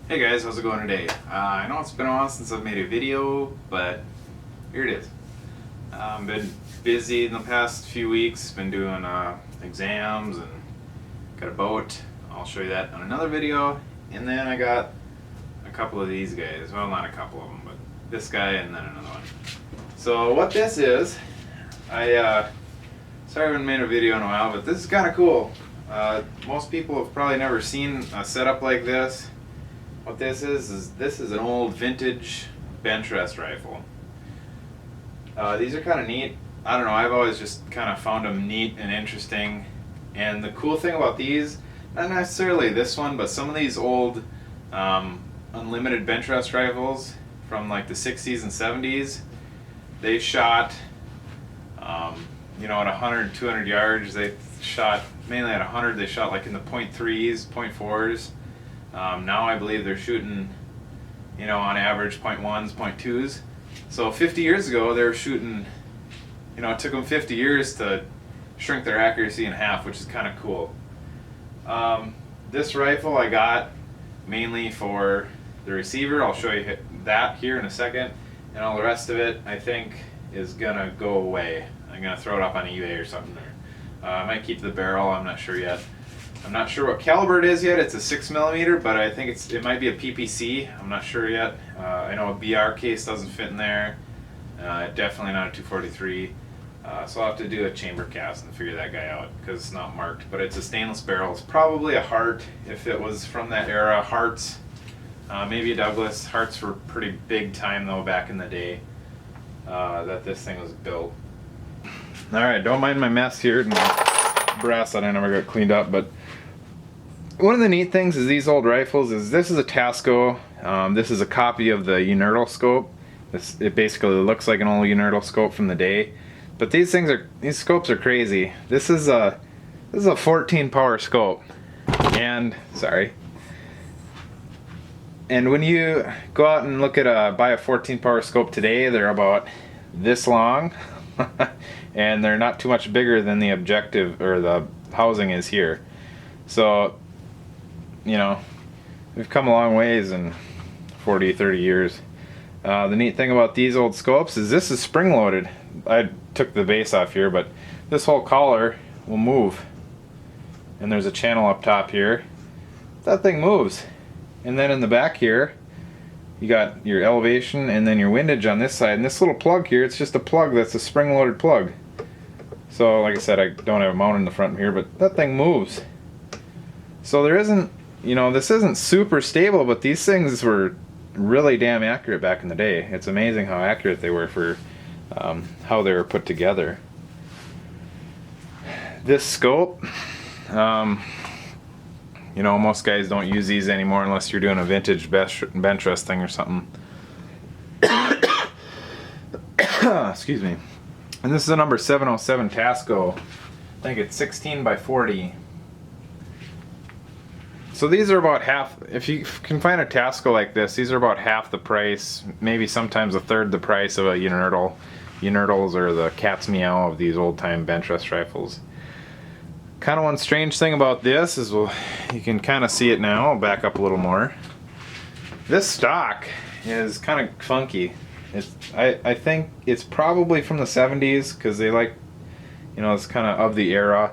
Hey guys, how's it going today? I know it's been a while since I've made a video, but here it is. I've been busy in the past few weeks, been doing exams and got a boat. I'll show you that on another video. And then I got a couple of these guys. Well, not a couple of them, but this guy and then another one. So what this is, sorry I haven't made a video in a while, but this is kind of cool. Most people have probably never seen a setup like this. What this is this is an old vintage Benchrest rifle. These are kind of neat. I don't know, I've always just kind of found them neat and interesting. And the cool thing about these, not necessarily this one, but some of these old unlimited Benchrest rifles from like the 60s and 70s, they shot, at 100, 200 yards. They shot mainly at 100. They shot like in the .3s, .4s. Now I believe they're shooting, on average .1s, .2s. So 50 years ago they were shooting, it took them 50 years to shrink their accuracy in half, which is kind of cool. This rifle I got mainly for the receiver. I'll show you that here in a second. And all the rest of it I think is gonna go away. I'm gonna throw it up on eBay or something. I might keep the barrel, I'm not sure yet. I'm not sure what caliber it is yet. It's a 6mm, but I think it might be a PPC. I'm not sure yet. I know a BR case doesn't fit in there. Definitely not a 243. So I'll have to do a chamber cast and figure that guy out because it's not marked. But it's a stainless barrel. It's probably a Hart if it was from that era. Harts, maybe a Douglas. Harts were pretty big time though back in the day that this thing was built. All right, don't mind my mess here and my brass that I never got cleaned up, but one of the neat things is these old rifles is this is a Tasco. This is a copy of the Unertl scope. It basically looks like an old Unertl scope from the day, but these scopes are crazy. This is a 14 power scope, and when you go out and look at buy a 14 power scope today, they're about this long. And they're not too much bigger than the objective or the housing is here. So, we've come a long ways in 40, 30 years. The neat thing about these old scopes is this is spring loaded. I took the base off here, but this whole collar will move. And there's a channel up top here. That thing moves. And then in the back here, you got your elevation and then your windage on this side. And this little plug here, it's just a plug that's a spring loaded plug. So like I said, I don't have a mount in the front here, but that thing moves. So there isn't, this isn't super stable, but these things were really damn accurate back in the day. It's amazing how accurate they were for how they were put together. This scope, most guys don't use these anymore unless you're doing a vintage Benchrest thing or something. Excuse me. And this is a number 707 Tasco. I think it's 16 by 40. So these are about half, if you can find a Tasco like this, these are about half the price, maybe sometimes a third the price of a Unertl. Unertls are the cat's meow of these old time Benchrest rifles. Kind of one strange thing about this is, well, you can kind of see it now. I'll back up a little more. This stock is kind of funky. I think it's probably from the 70s because they like, it's kind of the era.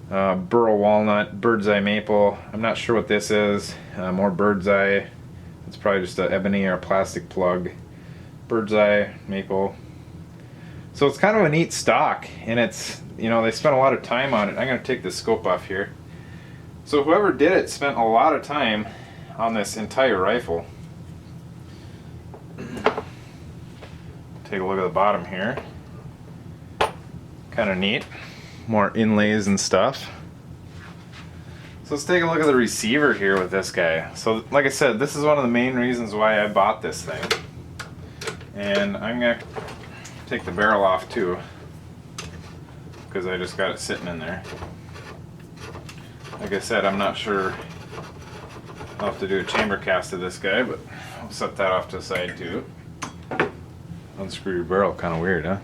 Burl walnut, bird's eye maple. I'm not sure what this is. More bird's eye. It's probably just an ebony or a plastic plug. Bird's eye maple. So it's kind of a neat stock, and it's, they spent a lot of time on it. I'm going to take the scope off here. So whoever did it spent a lot of time on this entire rifle. Take a look at the bottom here. Kind of neat. More inlays and stuff. So let's take a look at the receiver here with this guy. So like I said, this is one of the main reasons why I bought this thing. And I'm going to take the barrel off too, because I just got it sitting in there. Like I said, I'm not sure. I'll have to do a chamber cast of this guy, but I'll set that off to the side too. Unscrew your barrel, kind of weird, huh?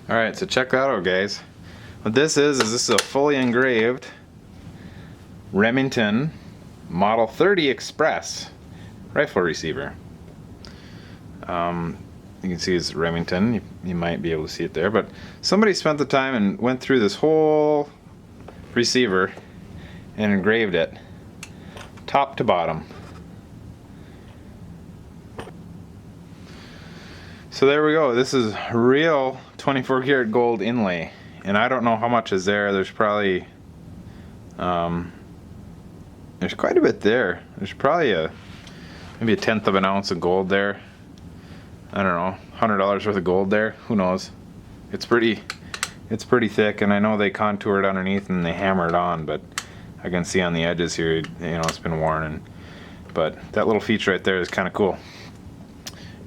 Alright, so check that out, guys. What this is this is a fully engraved Remington Model 30 Express rifle receiver. You can see it's Remington. You might be able to see it there, but somebody spent the time and went through this whole receiver and engraved it top to bottom. So there we go. This is real 24 karat gold inlay, and I don't know how much is there. There's probably there's quite a bit there. There's probably maybe a 1/10 of an ounce of gold there. I don't know, $100 worth of gold there. Who knows? It's pretty thick, and I know they contour it underneath and they hammer it on, but I can see on the edges here, you know, it's been worn. But that little feature right there is kind of cool.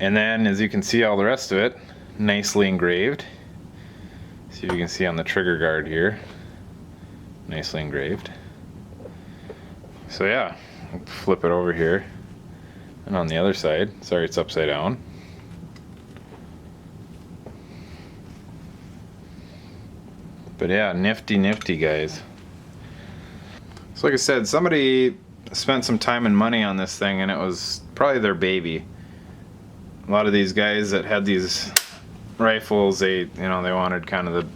And then, as you can see, all the rest of it nicely engraved. See if you can see on the trigger guard here, nicely engraved. So yeah, flip it over here, and on the other side, sorry, it's upside down. But yeah, nifty guys. So like I said, somebody spent some time and money on this thing, and it was probably their baby. A lot of these guys that had these rifles, they wanted kind of the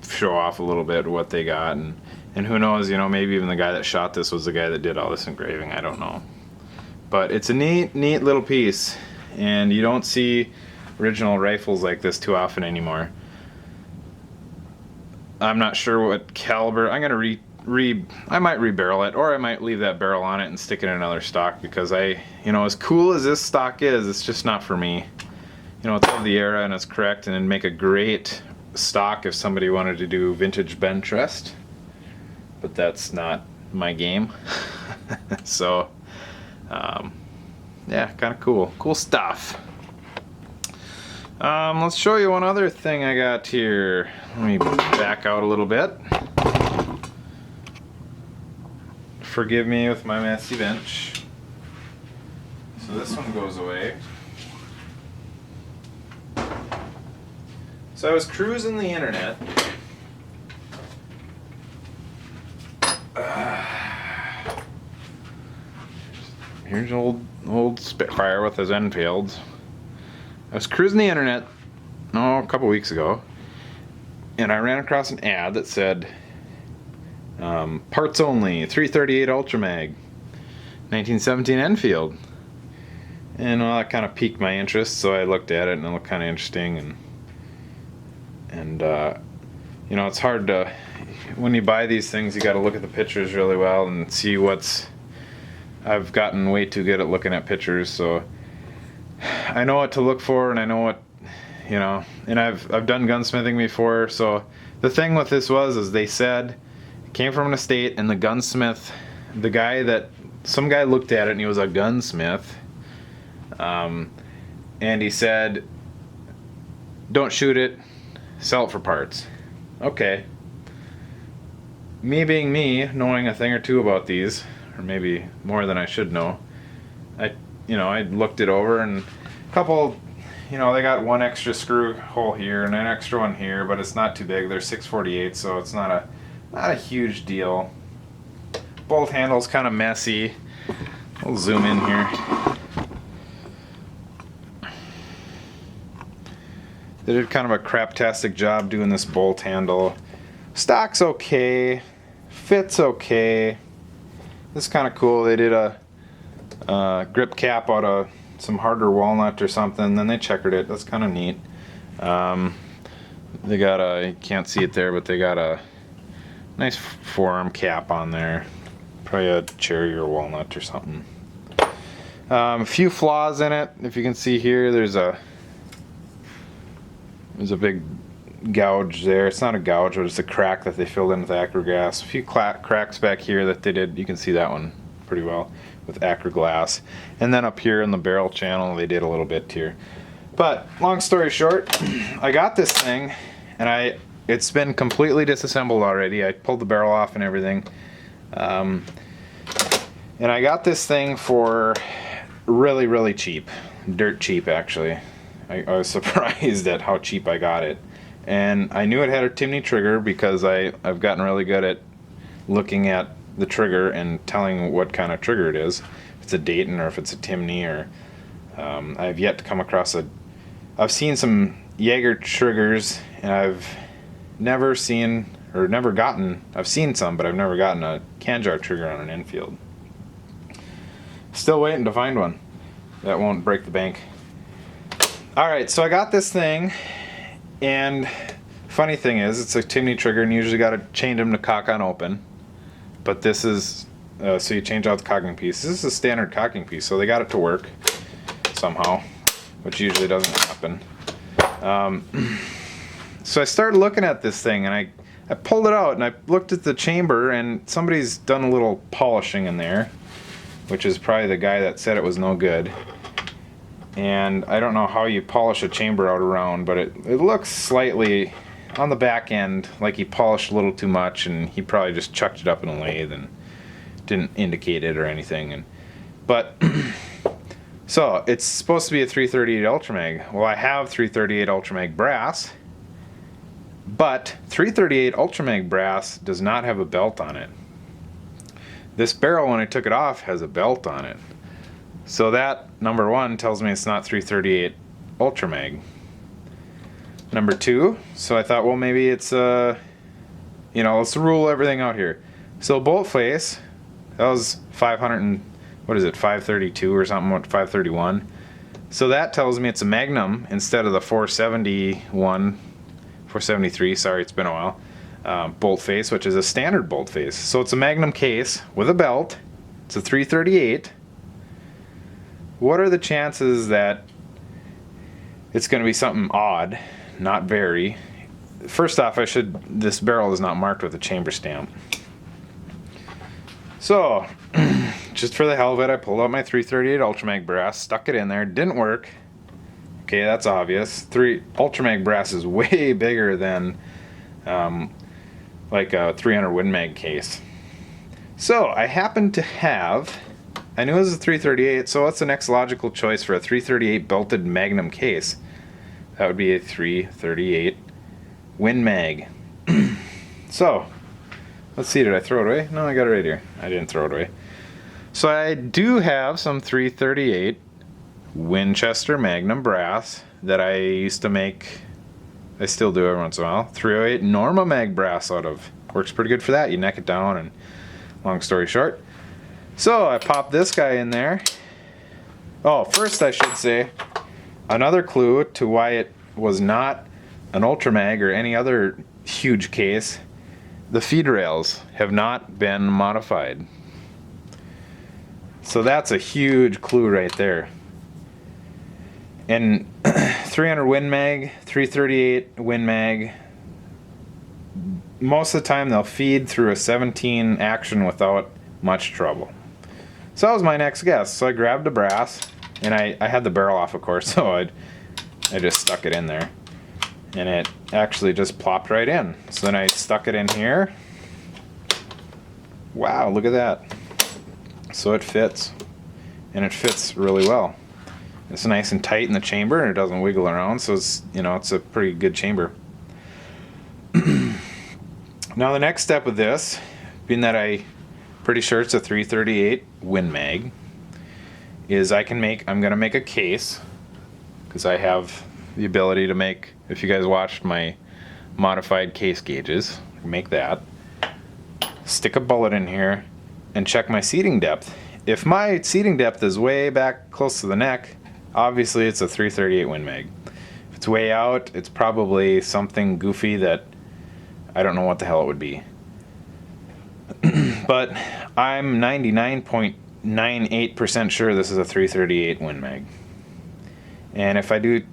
show off a little bit what they got, and who knows, maybe even the guy that shot this was the guy that did all this engraving. I don't know. But it's a neat little piece, and you don't see original rifles like this too often anymore. I'm not sure what caliber. I'm gonna I might rebarrel it, or I might leave that barrel on it and stick it in another stock, because as cool as this stock is, it's just not for me. It's of the era and it's correct, and it'd make a great stock if somebody wanted to do vintage Benchrest, but that's not my game. So yeah, kind of cool stuff. Let's show you one other thing I got here. Let me back out a little bit. Forgive me with my messy bench. So this one goes away. So I was cruising the internet. Here's an old Spitfire with his Enfields. I was cruising the internet, a couple weeks ago, and I ran across an ad that said, parts only, 338 Ultra Mag, 1917 Enfield. And well, that kind of piqued my interest, so I looked at it and it looked kind of interesting. And it's hard to, when you buy these things, you got to look at the pictures really well and see I've gotten way too good at looking at pictures, so I know what to look for, and I know what, and I've done gunsmithing before. So the thing with this is they said it came from an estate, and the gunsmith, some guy looked at it, and he was a gunsmith, and he said, don't shoot it, sell it for parts. Okay. Me being me, knowing a thing or two about these, or maybe more than I should know, I looked it over, and a couple, they got one extra screw hole here and an extra one here, but it's not too big. They're 648, so it's not a huge deal. Bolt handle's kind of messy. We'll zoom in here. They did kind of a craptastic job doing this bolt handle. Stock's okay, fits okay. This is kind of cool. They did a grip cap out of some harder walnut or something, then they checkered it. That's kind of neat. They got you can't see it there, but they got a nice forearm cap on there. Probably a cherry or walnut or something. A few flaws in it. If you can see here, there's a big gouge there. It's not a gouge, but it's a crack that they filled in with Acroglass. A few cracks back here that they did. You can see that one pretty well with Acroglass. And then up here in the barrel channel, they did a little bit here. But long story short, I got this thing, and it's been completely disassembled already. I pulled the barrel off and everything. And I got this thing for really cheap. Dirt cheap, actually. I was surprised at how cheap I got it. And I knew it had a Timney trigger because I've gotten really good at looking at the trigger and telling what kind of trigger it is. If it's a Dayton or if it's a Timney, or I've yet to come across I've seen some Jaeger triggers, and I've never seen or never gotten, I've seen some, but I've never gotten a Canjar trigger on an Enfield. Still waiting to find one that won't break the bank. Alright, so I got this thing, and funny thing is, it's a Timney trigger, and you usually got to change them to cock on open. But this is, so you change out the cocking piece. This is a standard cocking piece, so they got it to work somehow, which usually doesn't happen. So I started looking at this thing, and I pulled it out, and I looked at the chamber, and somebody's done a little polishing in there, which is probably the guy that said it was no good. And I don't know how you polish a chamber out around, but it looks slightly on the back end like he polished a little too much, and he probably just chucked it up in a lathe and didn't indicate it or anything. But so it's supposed to be a 338 Ultramag. Well, I have 338 Ultramag brass, but 338 Ultramag brass does not have a belt on it. This barrel, when I took it off, has a belt on it. So that, number one, tells me it's not 338 Ultramag. Number two, so I thought, well, maybe it's, let's rule everything out here. So bolt face, that was 532 or something, 531. So that tells me it's a Magnum instead of the 473, sorry, it's been a while, bolt face, which is a standard bolt face. So it's a Magnum case with a belt. It's a 338. What are the chances that it's going to be something odd? Not very. First off, this barrel is not marked with a chamber stamp. So, just for the hell of it, I pulled out my 338 Ultramag brass, stuck it in there, didn't work. Okay, that's obvious. Ultramag brass is way bigger than like a 300 Win Mag case. So, I happened to have, I knew it was a 338, so what's the next logical choice for a 338 belted Magnum case? That would be a 338 Win Mag. So, let's see, did I throw it away? No, I got it right here. I didn't throw it away. So I do have some 338 Winchester Magnum brass that I used to make, I still do every once in a while, 308 Norma Mag brass out of. Works pretty good for that. You neck it down, and long story short. So I popped this guy in there. Oh, first I should say, another clue to why it was not an Ultramag or any other huge case, the feed rails have not been modified. So that's a huge clue right there. And 300 Win Mag, 338 Win Mag, most of the time they'll feed through a 17 action without much trouble. So that was my next guess. So I grabbed the brass, and I had the barrel off, of course, so I just stuck it in there. And it actually just plopped right in. So then I stuck it in here. Wow, look at that. So it fits. And it fits really well. It's nice and tight in the chamber, and it doesn't wiggle around, so it's, it's a pretty good chamber. Now the next step with this, being that I'm pretty sure it's a 338 Win Mag, is I'm gonna make a case, because I have the ability to make, if you guys watched my modified case gauges, make that, stick a bullet in here, and check my seating depth. If my seating depth is way back close to the neck, obviously it's a 338 Win Mag. If it's way out, it's probably something goofy that I don't know what the hell it would be. But I'm 99.98% sure this is a 338 Win Mag. And if I do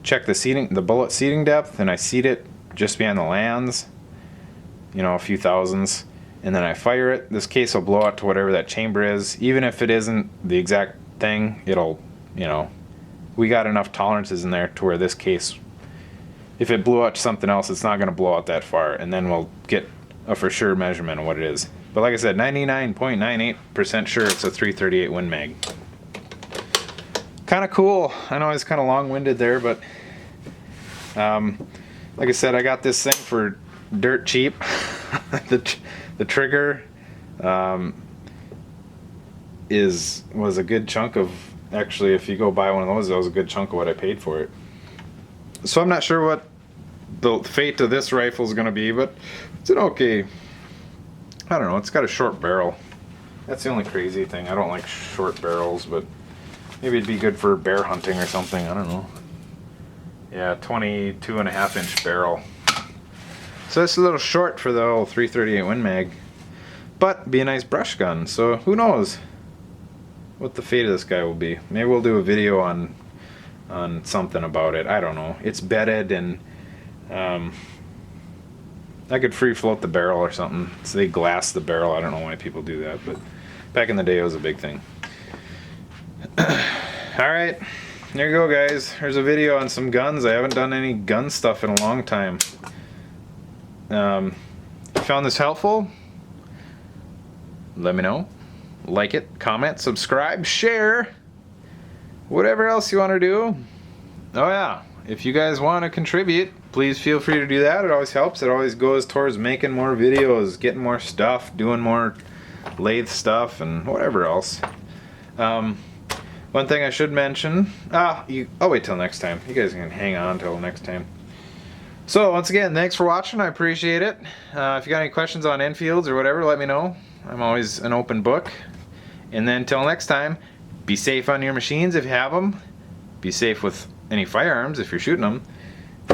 check the bullet seating depth, and I seat it just behind the lands, a few thousandths, and then I fire it, this case will blow out to whatever that chamber is. Even if it isn't the exact thing, it'll, we got enough tolerances in there to where this case, if it blew out to something else, it's not going to blow out that far, and then we'll get a for sure measurement of what it is. But like I said, 99.98% sure it's a 338 Win Mag. Kind of cool. I know I was kind of long-winded there, but like I said, I got this thing for dirt cheap. the trigger was a good chunk of, actually, if you go buy one of those, that was a good chunk of what I paid for it. So I'm not sure what the fate of this rifle is going to be, but it's an okay, I don't know, it's got a short barrel. That's the only crazy thing. I don't like short barrels, but maybe it'd be good for bear hunting or something. I don't know. Yeah, 22.5-inch barrel. So it's a little short for the old 338 Win Mag, but be a nice brush gun. So who knows what the fate of this guy will be. Maybe we'll do a video on something about it. I don't know. It's bedded, and I could free float the barrel or something. So they glass the barrel. I don't know why people do that, but back in the day it was a big thing. Alright, there you go, guys. There's a video on some guns. I haven't done any gun stuff in a long time. Found this helpful? Let me know. Like it, comment, subscribe, share, whatever else you want to do. Oh yeah, if you guys want to contribute, please feel free to do that. It always helps. It always goes towards making more videos, getting more stuff, doing more lathe stuff, and whatever else. One thing I should mention, I'll wait till next time. You guys can hang on till next time. So once again, thanks for watching. I appreciate it. If you got any questions on Enfields or whatever, let me know. I'm always an open book. And then till next time, be safe on your machines if you have them. Be safe with any firearms if you're shooting them.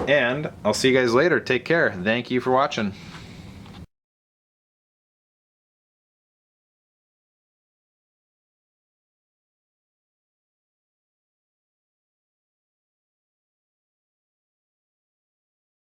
And I'll see you guys later. Take care. Thank you for watching.